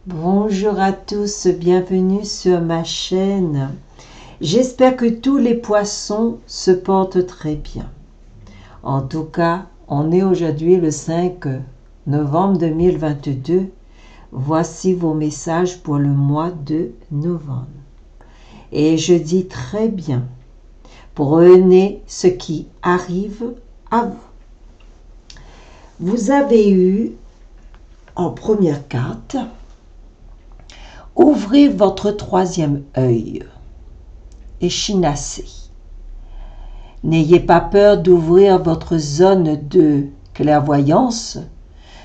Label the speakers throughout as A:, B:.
A: Bonjour à tous, bienvenue sur ma chaîne. J'espère que tous les poissons se portent très bien. En tout cas, on est aujourd'hui le 5 novembre 2022. Voici vos messages pour le mois de novembre. Et je dis très bien, prenez ce qui arrive à vous. Vous avez eu en première carte, ouvrez votre troisième œil. Échinassé. N'ayez pas peur d'ouvrir votre zone de clairvoyance.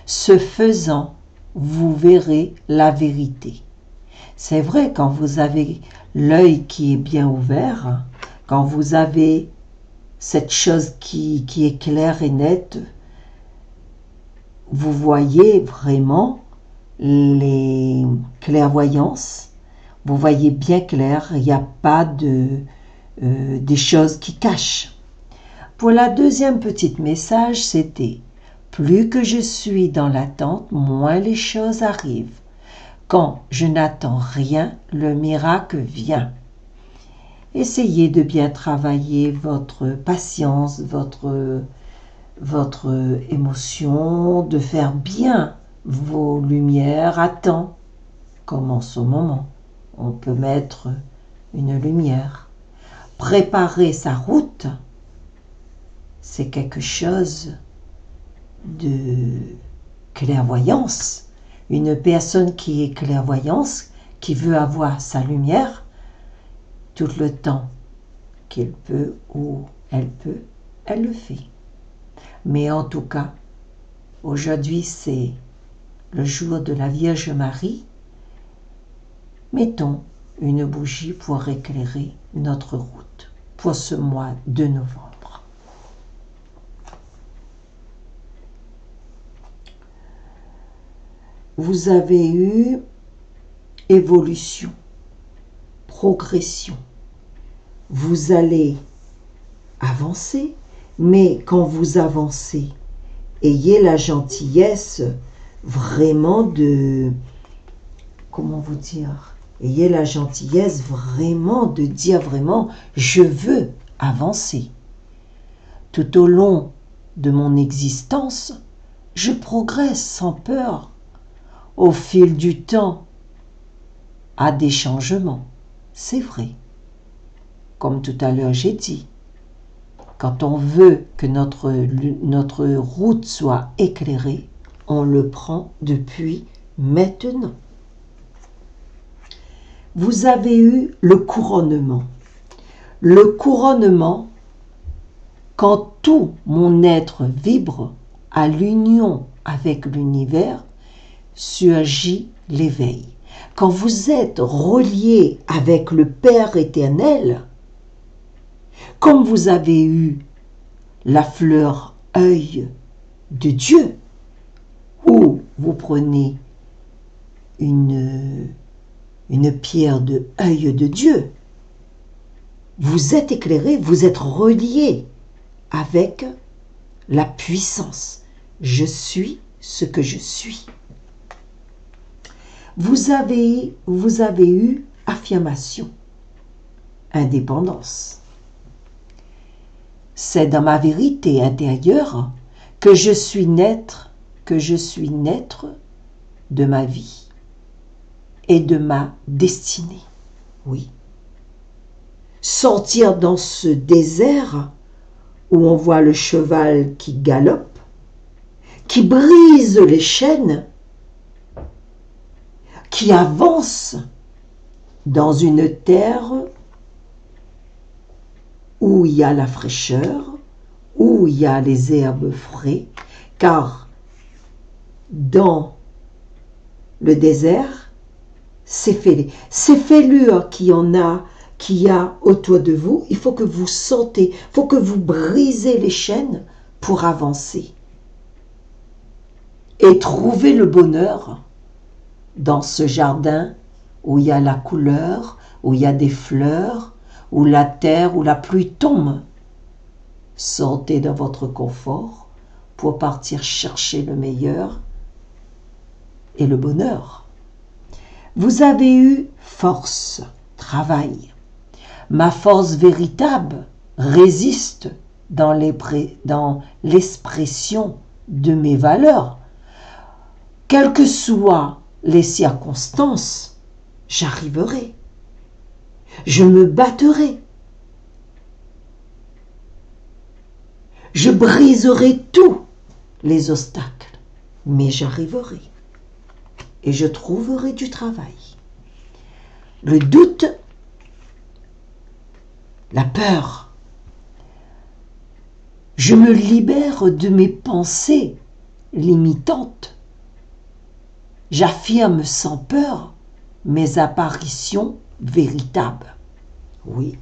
A: Ce faisant, vous verrez la vérité. C'est vrai, quand vous avez l'œil qui est bien ouvert, quand vous avez cette chose qui est claire et nette, vous voyez vraiment les clairvoyances, vous voyez bien clair, il n'y a pas des choses qui cachent. Pour la deuxième petite message, c'était « Plus que je suis dans l'attente, moins les choses arrivent. Quand je n'attends rien, le miracle vient. » Essayez de bien travailler votre patience, votre émotion, de faire bien vos lumières à temps, comme en ce moment. On peut mettre une lumière. Préparer sa route, c'est quelque chose de clairvoyance. Une personne qui est clairvoyance, qui veut avoir sa lumière, tout le temps qu'elle peut ou elle peut, elle le fait. Mais en tout cas, aujourd'hui c'est le jour de la Vierge Marie. Mettons une bougie pour éclairer notre route pour ce mois de novembre. Vous avez eu évolution, progression. Vous allez avancer, mais quand vous avancez, ayez la gentillesse vraiment de... Comment vous dire ? Ayez la gentillesse vraiment de dire vraiment « je veux avancer ». Tout au long de mon existence, je progresse sans peur. Au fil du temps, à des changements, c'est vrai. Comme tout à l'heure j'ai dit, quand on veut que notre route soit éclairée, on le prend depuis maintenant. Vous avez eu le couronnement. Le couronnement, quand tout mon être vibre à l'union avec l'univers, surgit l'éveil. Quand vous êtes relié avec le Père éternel, comme vous avez eu la fleur œil de Dieu, ou vous prenez une pierre de œil de Dieu, vous êtes éclairé, vous êtes relié avec la puissance. Je suis ce que je suis. Vous avez eu affirmation, indépendance. C'est dans ma vérité intérieure que je suis naître de ma vie et de ma destinée. Oui. Sortir dans ce désert où on voit le cheval qui galope, qui brise les chaînes, qui avance dans une terre où il y a la fraîcheur, où il y a les herbes frais, car dans le désert, ces fêlures qu'il y a autour de vous, il faut que vous sortez, il faut que vous brisez les chaînes pour avancer et trouver le bonheur dans ce jardin où il y a la couleur, où il y a des fleurs, où la terre, où la pluie tombe. Sortez de votre confort pour partir chercher le meilleur et le bonheur. Vous avez eu force, travail. Ma force véritable résiste dans l'expression de mes valeurs. Quelles que soient les circonstances, j'arriverai. Je me battrai. Je briserai tous les obstacles, mais j'arriverai. Et je trouverai du travail. Le doute, la peur. Je me libère de mes pensées limitantes. J'affirme sans peur mes apparitions véritables. Oui.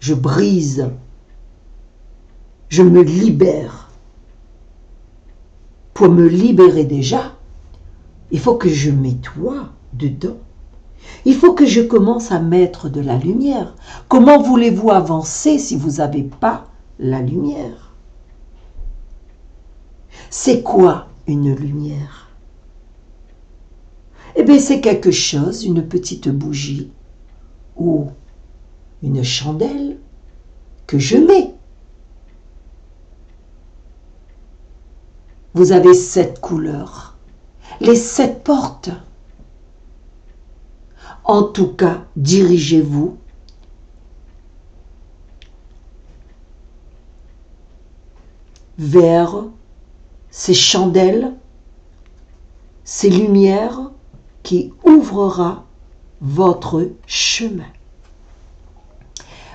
A: Je brise. Je me libère. Pour me libérer déjà, il faut que je nettoie dedans. Il faut que je commence à mettre de la lumière. Comment voulez-vous avancer si vous n'avez pas la lumière? C'est quoi une lumière? Eh bien, c'est quelque chose, une petite bougie ou une chandelle que je mets. Vous avez 7 couleurs, les 7 portes. En tout cas, dirigez-vous vers ces chandelles, ces lumières qui ouvrira votre chemin.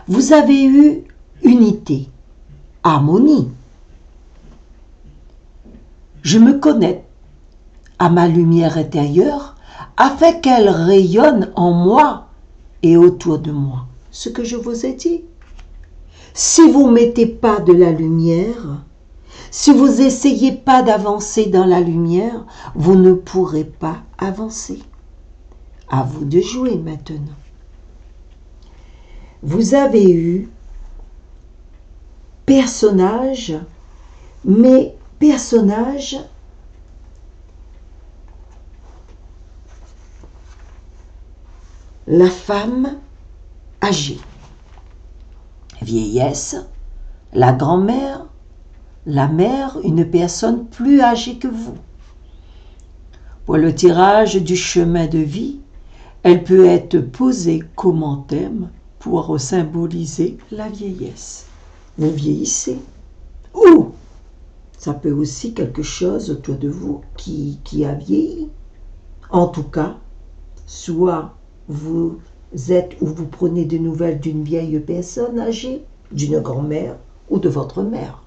A: Vous avez eu unité, harmonie. Je me connecte à ma lumière intérieure afin qu'elle rayonne en moi et autour de moi. Ce que je vous ai dit. Si vous ne mettez pas de la lumière, si vous n'essayez pas d'avancer dans la lumière, vous ne pourrez pas avancer. À vous de jouer maintenant. Vous avez eu personnage, mais personnage la femme âgée, vieillesse, la grand-mère, la mère, une personne plus âgée que vous. Pour le tirage du chemin de vie, elle peut être posée comme un thème pour symboliser la vieillesse. Vous vieillissez. Ou ça peut aussi quelque chose autour de vous qui a vieilli. En tout cas, soit vous êtes ou vous prenez des nouvelles d'une vieille personne âgée, d'une grand-mère ou de votre mère.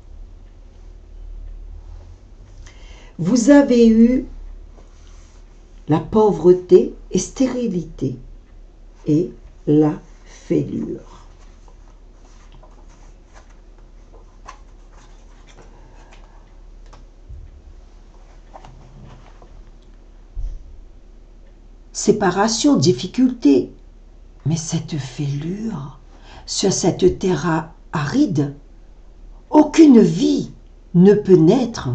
A: Vous avez eu la pauvreté et stérilité et la fêlure. Séparation, difficulté. Mais cette fêlure, sur cette terre aride, aucune vie ne peut naître.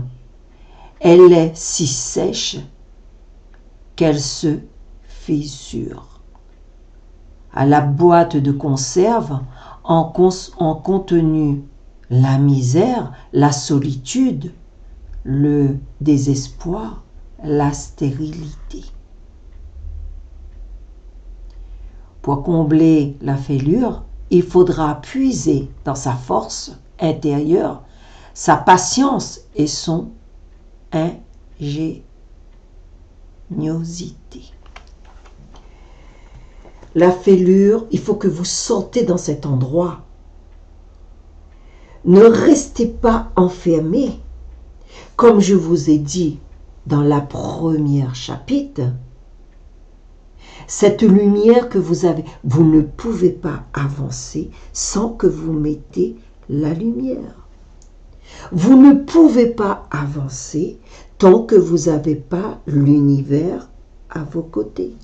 A: Elle est si sèche qu'elle se fissure. À la boîte de conserve, en contenu la misère, la solitude, le désespoir, la stérilité. Pour combler la fêlure, il faudra puiser dans sa force intérieure, sa patience et son ingéniosité. La fêlure, il faut que vous sortez dans cet endroit. Ne restez pas enfermés. Comme je vous ai dit dans la première chapitre, cette lumière que vous avez, vous ne pouvez pas avancer sans que vous mettez la lumière. Vous ne pouvez pas avancer tant que vous n'avez pas l'univers à vos côtés.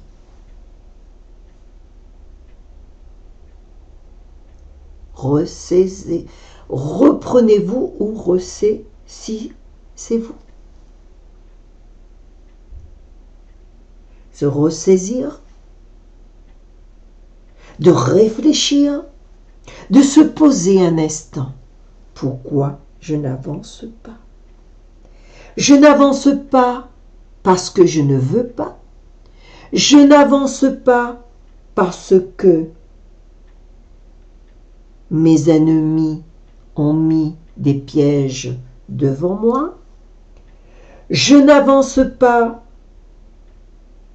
A: Reprenez-vous ou ressaisissez-vous. se ressaisir, de réfléchir, de se poser un instant. Pourquoi je n'avance pas? Je n'avance pas parce que je ne veux pas. Je n'avance pas parce que mes ennemis ont mis des pièges devant moi. Je n'avance pas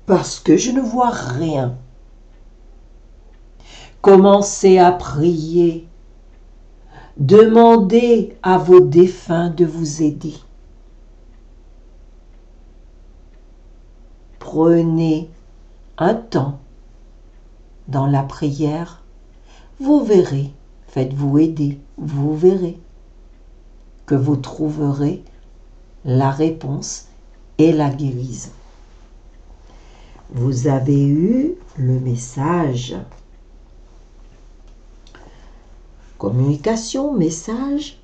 A: parce que je ne vois rien. Commencez à prier. Demandez à vos défunts de vous aider. Prenez un temps dans la prière. Vous verrez, faites-vous aider, vous verrez que vous trouverez la réponse et la guérison. Vous avez eu le message. Communication, message,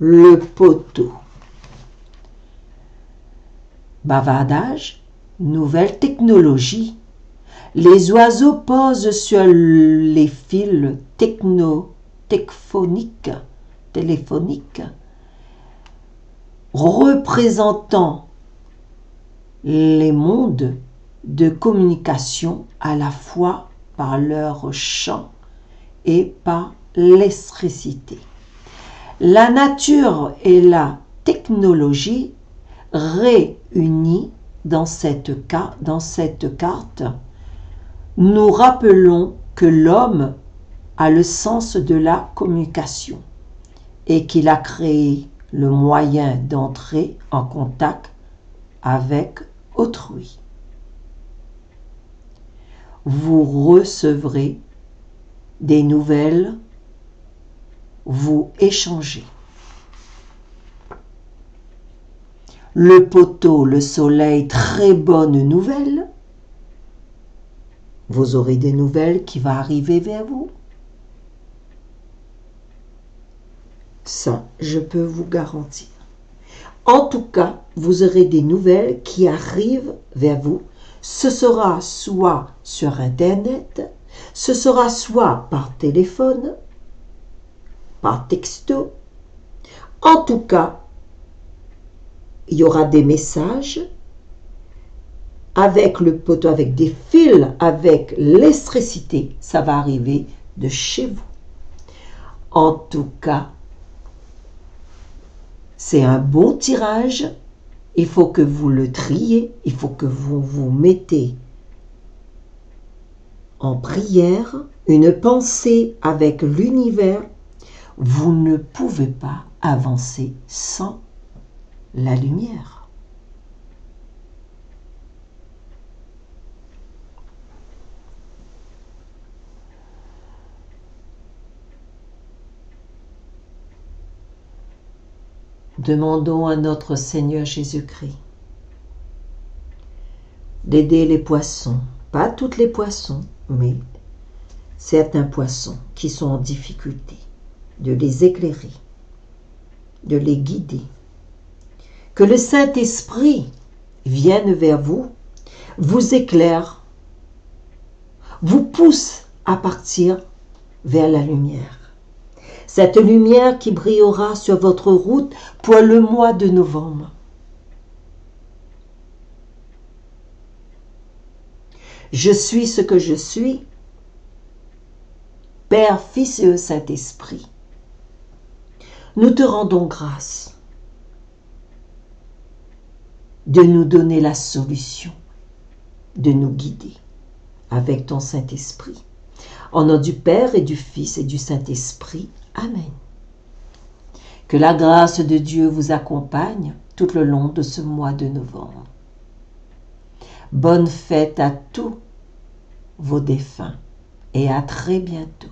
A: le poteau. Bavardage, nouvelle technologie. Les oiseaux posent sur les fils téléphoniques, représentant les mondes de communication à la fois par leur chant et par l'électricité. La nature et la technologie réunies dans cette carte, nous rappelons que l'homme a le sens de la communication et qu'il a créé le moyen d'entrer en contact avec autrui. Vous recevrez des nouvelles, vous échangez. Le poteau, le soleil, très bonne nouvelle. Vous aurez des nouvelles qui vont arriver vers vous. Ça, je peux vous garantir. En tout cas, vous aurez des nouvelles qui arrivent vers vous. Ce sera soit sur Internet, ce sera soit par téléphone, par texto. En tout cas, il y aura des messages avec le poteau, avec des fils, avec l'électricité. Ça va arriver de chez vous. En tout cas, c'est un bon tirage. Il faut que vous le triez. Il faut que vous vous mettez en prière, une pensée avec l'univers. Vous ne pouvez pas avancer sans la lumière. Demandons à notre Seigneur Jésus-Christ d'aider les poissons, pas toutes les poissons, mais certains poissons qui sont en difficulté, de les éclairer, de les guider. Que le Saint-Esprit vienne vers vous, vous éclaire, vous pousse à partir vers la lumière. Cette lumière qui brillera sur votre route pour le mois de novembre. Je suis ce que je suis, Père, Fils et Saint-Esprit. Nous te rendons grâce de nous donner la solution, de nous guider avec ton Saint-Esprit. Au nom du Père et du Fils et du Saint-Esprit. Amen. Que la grâce de Dieu vous accompagne tout le long de ce mois de novembre. Bonne fête à tous vos défunts et à très bientôt.